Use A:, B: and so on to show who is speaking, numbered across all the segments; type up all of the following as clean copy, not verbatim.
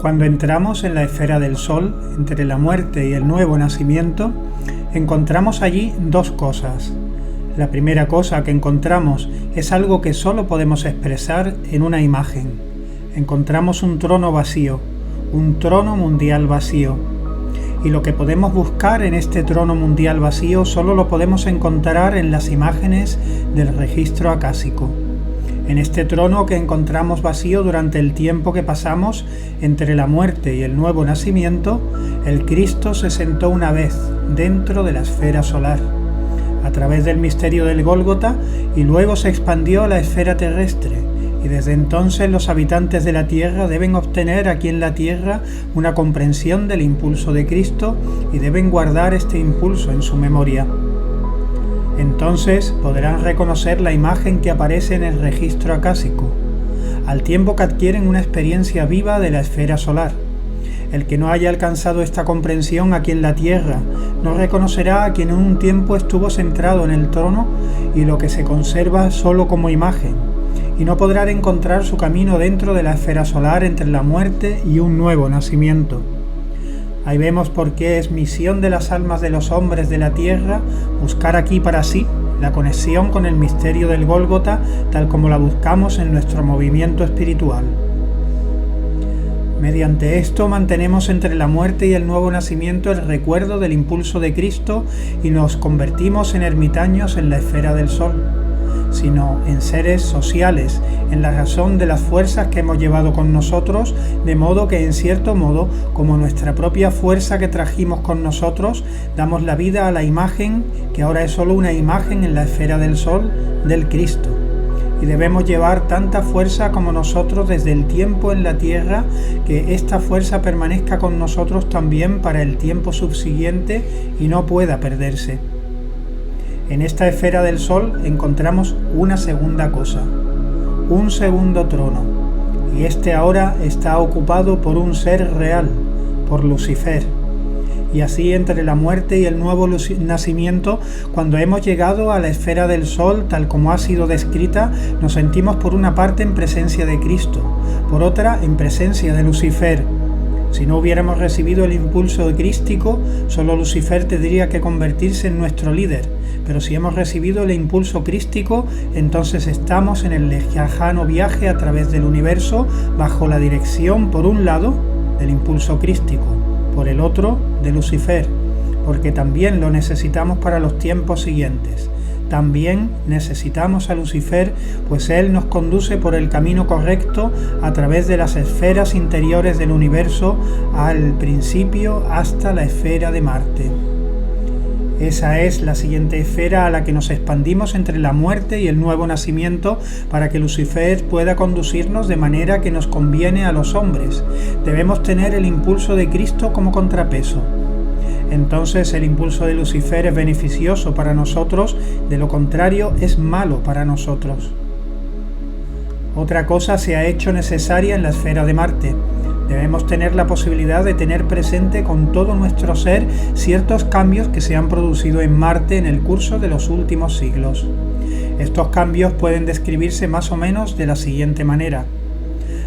A: Cuando entramos en la esfera del Sol, entre la muerte y el nuevo nacimiento, encontramos allí dos cosas. La primera cosa que encontramos es algo que solo podemos expresar en una imagen. Encontramos un trono vacío, un trono mundial vacío. Y lo que podemos buscar en este trono mundial vacío solo lo podemos encontrar en las imágenes del registro acásico. En este trono que encontramos vacío durante el tiempo que pasamos entre la muerte y el nuevo nacimiento, el Cristo se sentó una vez dentro de la esfera solar, a través del misterio del Gólgota, y luego se expandió a la esfera terrestre, y desde entonces los habitantes de la Tierra deben obtener aquí en la Tierra una comprensión del impulso de Cristo y deben guardar este impulso en su memoria. Entonces podrán reconocer la imagen que aparece en el registro acásico, al tiempo que adquieren una experiencia viva de la esfera solar. El que no haya alcanzado esta comprensión aquí en la Tierra no reconocerá a quien en un tiempo estuvo centrado en el trono y lo que se conserva solo como imagen, y no podrá encontrar su camino dentro de la esfera solar entre la muerte y un nuevo nacimiento. Ahí vemos por qué es misión de las almas de los hombres de la Tierra buscar aquí para sí la conexión con el misterio del Gólgota, tal como la buscamos en nuestro movimiento espiritual. Mediante esto mantenemos entre la muerte y el nuevo nacimiento el recuerdo del impulso de Cristo y nos convertimos en ermitaños en la esfera del Sol, sino en seres sociales, en la razón de las fuerzas que hemos llevado con nosotros, de modo que en cierto modo, como nuestra propia fuerza que trajimos con nosotros, damos la vida a la imagen, que ahora es solo una imagen en la esfera del Sol, del Cristo. Y debemos llevar tanta fuerza como nosotros desde el tiempo en la Tierra, que esta fuerza permanezca con nosotros también para el tiempo subsiguiente y no pueda perderse. En esta esfera del Sol encontramos una segunda cosa, un segundo trono, y este ahora está ocupado por un ser real, por Lucifer. Y así entre la muerte y el nuevo nacimiento, cuando hemos llegado a la esfera del Sol tal como ha sido descrita, nos sentimos por una parte en presencia de Cristo, por otra en presencia de Lucifer. Si no hubiéramos recibido el impulso crístico, solo Lucifer tendría que convertirse en nuestro líder, pero si hemos recibido el impulso crístico, entonces estamos en el lejano viaje a través del universo bajo la dirección, por un lado, del impulso crístico, por el otro, de Lucifer, porque también lo necesitamos para los tiempos siguientes. También necesitamos a Lucifer, pues él nos conduce por el camino correcto a través de las esferas interiores del universo al principio hasta la esfera de Marte. Esa es la siguiente esfera a la que nos expandimos entre la muerte y el nuevo nacimiento para que Lucifer pueda conducirnos de manera que nos conviene a los hombres. Debemos tener el impulso de Cristo como contrapeso. Entonces el impulso de Lucifer es beneficioso para nosotros, de lo contrario es malo para nosotros. Otra cosa se ha hecho necesaria en la esfera de Marte. Debemos tener la posibilidad de tener presente con todo nuestro ser ciertos cambios que se han producido en Marte en el curso de los últimos siglos. Estos cambios pueden describirse más o menos de la siguiente manera.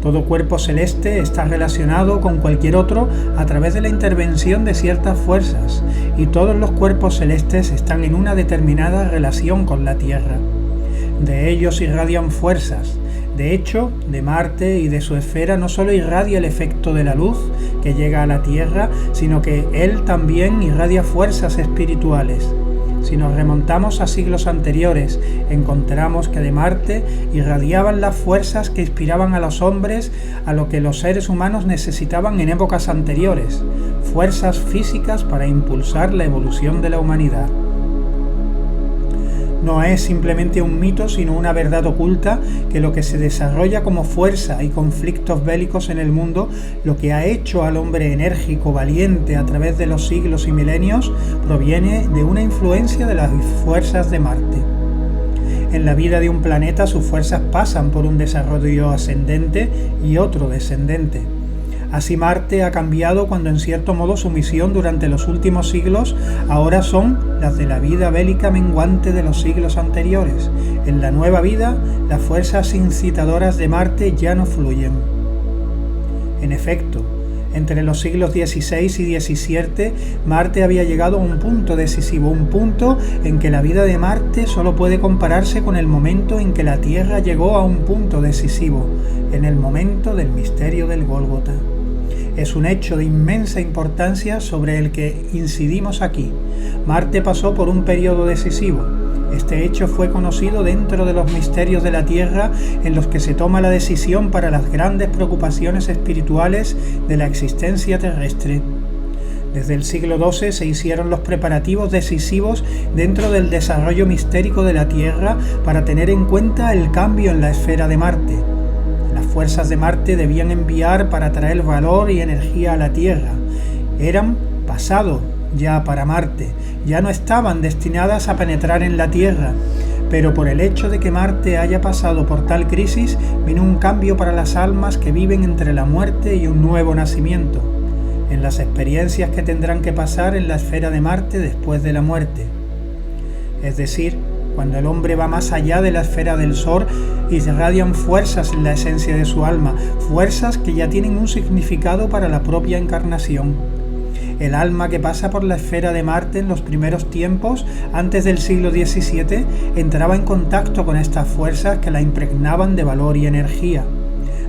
A: Todo cuerpo celeste está relacionado con cualquier otro a través de la intervención de ciertas fuerzas, y todos los cuerpos celestes están en una determinada relación con la Tierra. De ellos irradian fuerzas. De hecho, de Marte y de su esfera no solo irradia el efecto de la luz que llega a la Tierra, sino que él también irradia fuerzas espirituales. Si nos remontamos a siglos anteriores, encontramos que de Marte irradiaban las fuerzas que inspiraban a los hombres a lo que los seres humanos necesitaban en épocas anteriores, fuerzas físicas para impulsar la evolución de la humanidad. No es simplemente un mito, sino una verdad oculta, que lo que se desarrolla como fuerza y conflictos bélicos en el mundo, lo que ha hecho al hombre enérgico, valiente a través de los siglos y milenios, proviene de una influencia de las fuerzas de Marte. En la vida de un planeta sus fuerzas pasan por un desarrollo ascendente y otro descendente. Así Marte ha cambiado cuando en cierto modo su misión durante los últimos siglos ahora son las de la vida bélica menguante de los siglos anteriores. En la nueva vida, las fuerzas incitadoras de Marte ya no fluyen. En efecto, entre los siglos XVI y XVII, Marte había llegado a un punto decisivo, un punto en que la vida de Marte solo puede compararse con el momento en que la Tierra llegó a un punto decisivo, en el momento del misterio del Gólgota. Es un hecho de inmensa importancia sobre el que incidimos aquí. Marte pasó por un periodo decisivo. Este hecho fue conocido dentro de los misterios de la Tierra en los que se toma la decisión para las grandes preocupaciones espirituales de la existencia terrestre. Desde el siglo XII se hicieron los preparativos decisivos dentro del desarrollo mistérico de la Tierra para tener en cuenta el cambio en la esfera de Marte. Las fuerzas de Marte debían enviar para traer valor y energía a la Tierra. Eran pasado ya para Marte, ya no estaban destinadas a penetrar en la Tierra, pero por el hecho de que Marte haya pasado por tal crisis, vino un cambio para las almas que viven entre la muerte y un nuevo nacimiento, en las experiencias que tendrán que pasar en la esfera de Marte después de la muerte. Es decir, cuando el hombre va más allá de la esfera del Sol, irradian fuerzas en la esencia de su alma, fuerzas que ya tienen un significado para la propia encarnación. El alma que pasa por la esfera de Marte en los primeros tiempos, antes del siglo XVII, entraba en contacto con estas fuerzas que la impregnaban de valor y energía.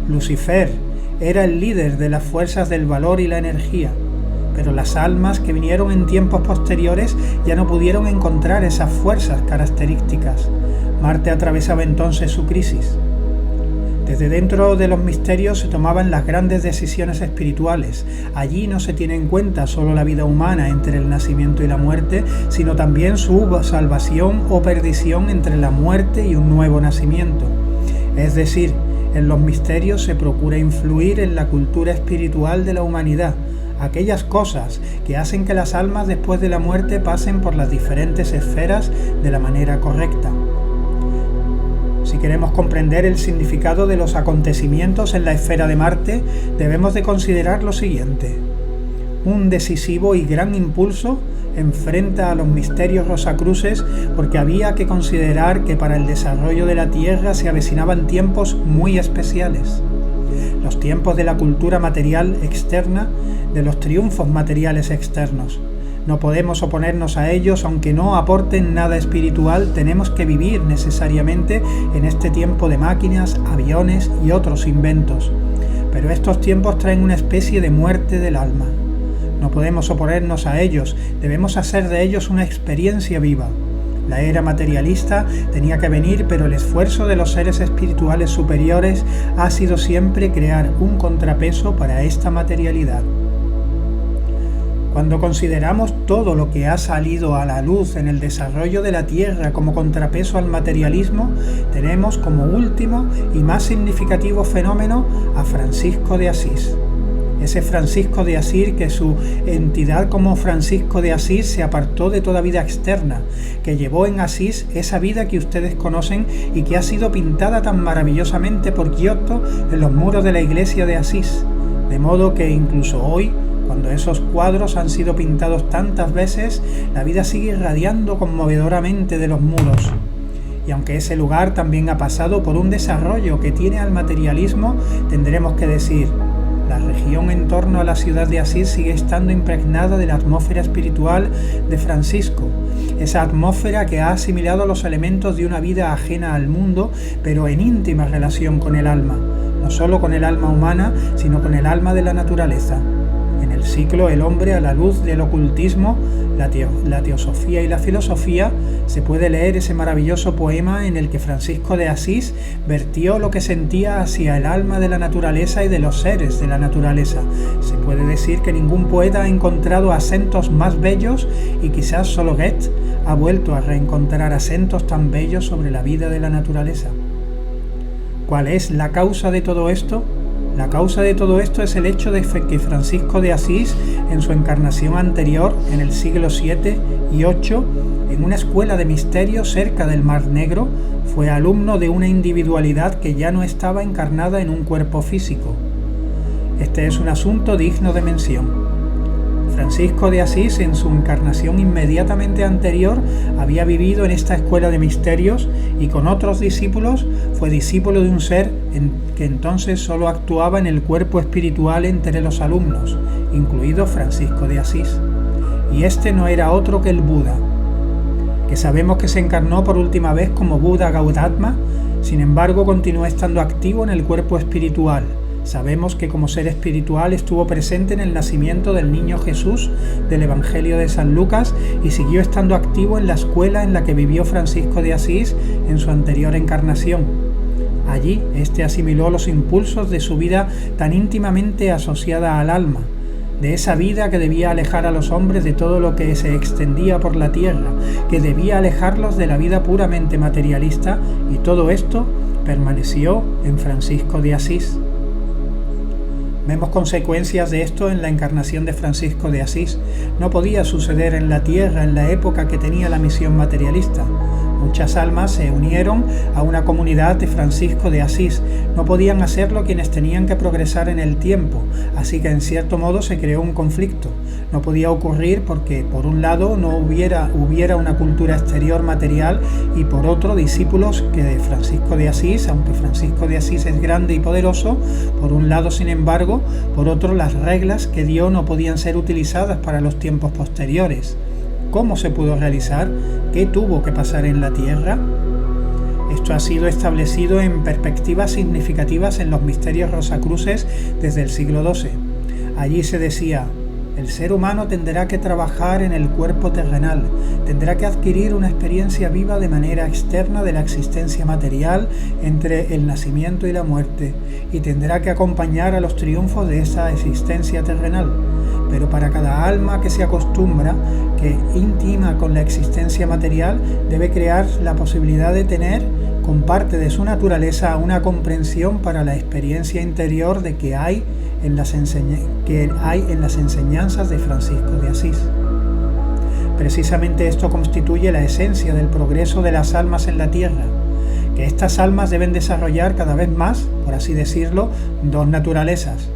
A: Lucifer era el líder de las fuerzas del valor y la energía, pero las almas que vinieron en tiempos posteriores ya no pudieron encontrar esas fuerzas características. Marte atravesaba entonces su crisis. Desde dentro de los misterios se tomaban las grandes decisiones espirituales. Allí no se tiene en cuenta solo la vida humana entre el nacimiento y la muerte, sino también su salvación o perdición entre la muerte y un nuevo nacimiento. Es decir, en los misterios se procura influir en la cultura espiritual de la humanidad, aquellas cosas que hacen que las almas después de la muerte pasen por las diferentes esferas de la manera correcta. Si queremos comprender el significado de los acontecimientos en la esfera de Marte, debemos de considerar lo siguiente. Un decisivo y gran impulso enfrenta a los misterios rosacruces porque había que considerar que para el desarrollo de la Tierra se avecinaban tiempos muy especiales. Los tiempos de la cultura material externa, de los triunfos materiales externos. No podemos oponernos a ellos, aunque no aporten nada espiritual, tenemos que vivir necesariamente en este tiempo de máquinas, aviones y otros inventos. Pero estos tiempos traen una especie de muerte del alma. No podemos oponernos a ellos, debemos hacer de ellos una experiencia viva. La era materialista tenía que venir, pero el esfuerzo de los seres espirituales superiores ha sido siempre crear un contrapeso para esta materialidad. Cuando consideramos todo lo que ha salido a la luz en el desarrollo de la Tierra como contrapeso al materialismo, tenemos como último y más significativo fenómeno a Francisco de Asís. Ese Francisco de Asís que su entidad como Francisco de Asís se apartó de toda vida externa, que llevó en Asís esa vida que ustedes conocen y que ha sido pintada tan maravillosamente por Giotto en los muros de la iglesia de Asís, de modo que incluso hoy, cuando esos cuadros han sido pintados tantas veces, la vida sigue irradiando conmovedoramente de los muros. Y aunque ese lugar también ha pasado por un desarrollo que tiene al materialismo, tendremos que decir, la región en torno a la ciudad de Asís sigue estando impregnada de la atmósfera espiritual de Francisco, esa atmósfera que ha asimilado los elementos de una vida ajena al mundo, pero en íntima relación con el alma, no solo con el alma humana, sino con el alma de la naturaleza. En el ciclo El hombre a la luz del ocultismo, la teosofía y la filosofía, se puede leer ese maravilloso poema en el que Francisco de Asís vertió lo que sentía hacia el alma de la naturaleza y de los seres de la naturaleza. Se puede decir que ningún poeta ha encontrado acentos más bellos y quizás solo Goethe ha vuelto a reencontrar acentos tan bellos sobre la vida de la naturaleza. ¿Cuál es la causa de todo esto? La causa de todo esto es el hecho de que Francisco de Asís, en su encarnación anterior, en el siglo VII y VIII, en una escuela de misterios cerca del Mar Negro, fue alumno de una individualidad que ya no estaba encarnada en un cuerpo físico. Este es un asunto digno de mención. Francisco de Asís, en su encarnación inmediatamente anterior, había vivido en esta escuela de misterios y con otros discípulos fue discípulo de un ser que entonces solo actuaba en el cuerpo espiritual entre los alumnos, incluido Francisco de Asís. Y este no era otro que el Buda, que sabemos que se encarnó por última vez como Buda Gaudama. Sin embargo, continuó estando activo en el cuerpo espiritual. Sabemos que como ser espiritual estuvo presente en el nacimiento del niño Jesús del Evangelio de San Lucas y siguió estando activo en la escuela en la que vivió Francisco de Asís en su anterior encarnación. Allí, este asimiló los impulsos de su vida tan íntimamente asociada al alma, de esa vida que debía alejar a los hombres de todo lo que se extendía por la tierra, que debía alejarlos de la vida puramente materialista, y todo esto permaneció en Francisco de Asís. Vemos consecuencias de esto en la encarnación de Francisco de Asís. No podía suceder en la tierra en la época que tenía la misión materialista. Muchas almas se unieron a una comunidad de Francisco de Asís. No podían hacerlo quienes tenían que progresar en el tiempo, así que en cierto modo se creó un conflicto. No podía ocurrir porque por un lado no hubiera una cultura exterior material y por otro discípulos que de Francisco de Asís, aunque Francisco de Asís es grande y poderoso, por un lado sin embargo, por otro las reglas que dio no podían ser utilizadas para los tiempos posteriores. ¿Cómo se pudo realizar? ¿Qué tuvo que pasar en la tierra? Esto ha sido establecido en perspectivas significativas en los misterios rosacruces desde el siglo XII. Allí se decía: el ser humano tendrá que trabajar en el cuerpo terrenal, tendrá que adquirir una experiencia viva de manera externa de la existencia material entre el nacimiento y la muerte, y tendrá que acompañar a los triunfos de esa existencia terrenal. Pero para cada alma que se acostumbra, que intima con la existencia material, debe crear la posibilidad de tener, con parte de su naturaleza, una comprensión para la experiencia interior de que hay en las enseñanzas de Francisco de Asís. Precisamente esto constituye la esencia del progreso de las almas en la tierra, que estas almas deben desarrollar cada vez más, por así decirlo, dos naturalezas.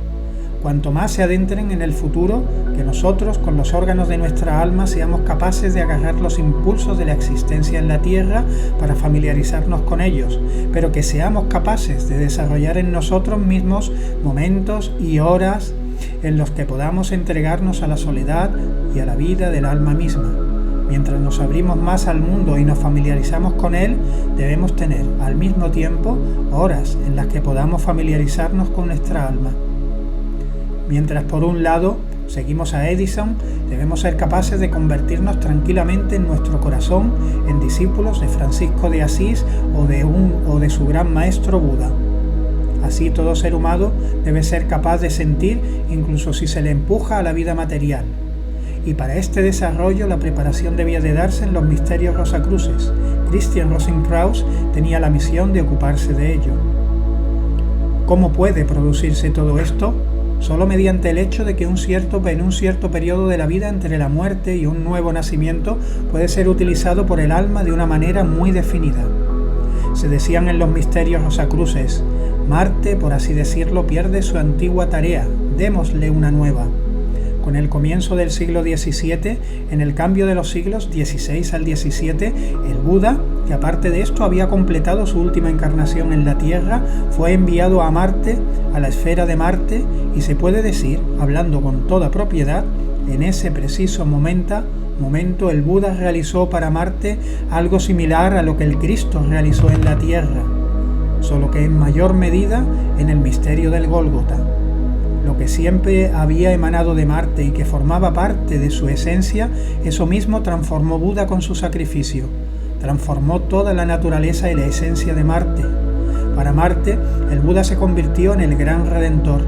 A: Cuanto más se adentren en el futuro, que nosotros, con los órganos de nuestra alma, seamos capaces de agarrar los impulsos de la existencia en la tierra para familiarizarnos con ellos, pero que seamos capaces de desarrollar en nosotros mismos momentos y horas en los que podamos entregarnos a la soledad y a la vida del alma misma. Mientras nos abrimos más al mundo y nos familiarizamos con él, debemos tener al mismo tiempo horas en las que podamos familiarizarnos con nuestra alma. Mientras por un lado seguimos a Edison, debemos ser capaces de convertirnos tranquilamente en nuestro corazón en discípulos de Francisco de Asís o de su gran maestro Buda. Así todo ser humano debe ser capaz de sentir incluso si se le empuja a la vida material. Y para este desarrollo la preparación debía de darse en los misterios rosacruces. Christian Rosenkrantz tenía la misión de ocuparse de ello. ¿Cómo puede producirse todo esto? Solo mediante el hecho de que en un cierto periodo de la vida entre la muerte y un nuevo nacimiento puede ser utilizado por el alma de una manera muy definida. Se decían en los misterios rosacruces: Marte, por así decirlo, pierde su antigua tarea, démosle una nueva. Con el comienzo del siglo XVII, en el cambio de los siglos XVI al XVII, el Buda, que aparte de esto había completado su última encarnación en la Tierra, fue enviado a Marte, a la esfera de Marte, y se puede decir, hablando con toda propiedad, en ese preciso momento el Buda realizó para Marte algo similar a lo que el Cristo realizó en la Tierra, solo que en mayor medida en el misterio del Gólgota. Lo que siempre había emanado de Marte y que formaba parte de su esencia, eso mismo transformó Buda con su sacrificio. Transformó toda la naturaleza y la esencia de Marte. Para Marte, el Buda se convirtió en el gran Redentor.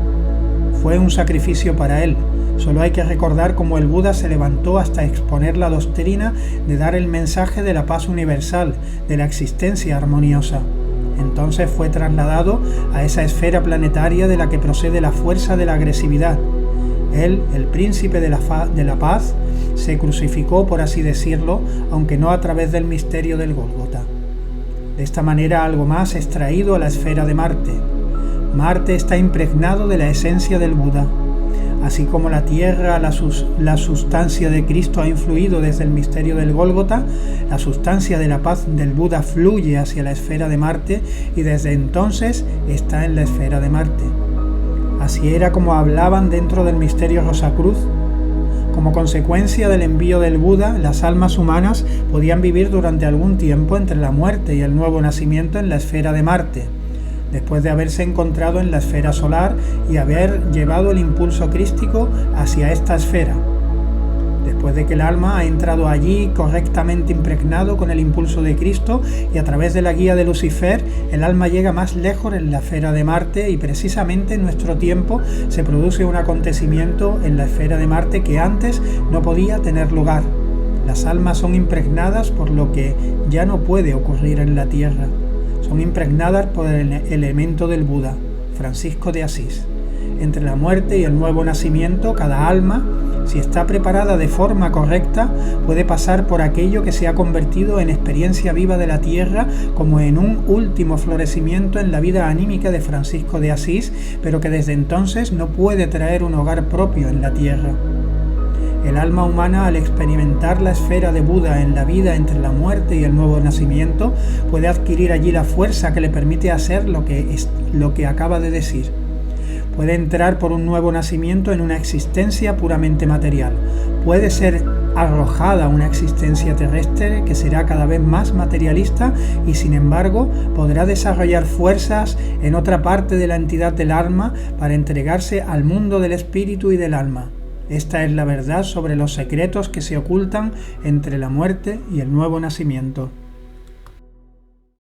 A: Fue un sacrificio para él. Solo hay que recordar cómo el Buda se levantó hasta exponer la doctrina de dar el mensaje de la paz universal, de la existencia armoniosa. Entonces fue trasladado a esa esfera planetaria de la que procede la fuerza de la agresividad. Él, el príncipe de la paz, se crucificó, por así decirlo, aunque no a través del misterio del Gólgota. De esta manera algo más es traído a la esfera de Marte. Marte está impregnado de la esencia del Buda. Así como la tierra, la sustancia de Cristo ha influido desde el misterio del Gólgota, la sustancia de la paz del Buda fluye hacia la esfera de Marte y desde entonces está en la esfera de Marte. Así era como hablaban dentro del misterio Rosacruz. Como consecuencia del envío del Buda, las almas humanas podían vivir durante algún tiempo entre la muerte y el nuevo nacimiento en la esfera de Marte, después de haberse encontrado en la esfera solar y haber llevado el impulso crístico hacia esta esfera. Después de que el alma ha entrado allí correctamente impregnado con el impulso de Cristo y a través de la guía de Lucifer, el alma llega más lejos en la esfera de Marte y precisamente en nuestro tiempo se produce un acontecimiento en la esfera de Marte que antes no podía tener lugar. Las almas son impregnadas por lo que ya no puede ocurrir en la Tierra. Son impregnadas por el elemento del Buda, Francisco de Asís. Entre la muerte y el nuevo nacimiento, cada alma, si está preparada de forma correcta, puede pasar por aquello que se ha convertido en experiencia viva de la Tierra, como en un último florecimiento en la vida anímica de Francisco de Asís, pero que desde entonces no puede traer un hogar propio en la Tierra. El alma humana, al experimentar la esfera de Buda en la vida entre la muerte y el nuevo nacimiento, puede adquirir allí la fuerza que le permite hacer lo que acaba de decir. Puede entrar por un nuevo nacimiento en una existencia puramente material. Puede ser arrojada a una existencia terrestre que será cada vez más materialista y, sin embargo, podrá desarrollar fuerzas en otra parte de la entidad del alma para entregarse al mundo del espíritu y del alma. Esta es la verdad sobre los secretos que se ocultan entre la muerte y el nuevo nacimiento.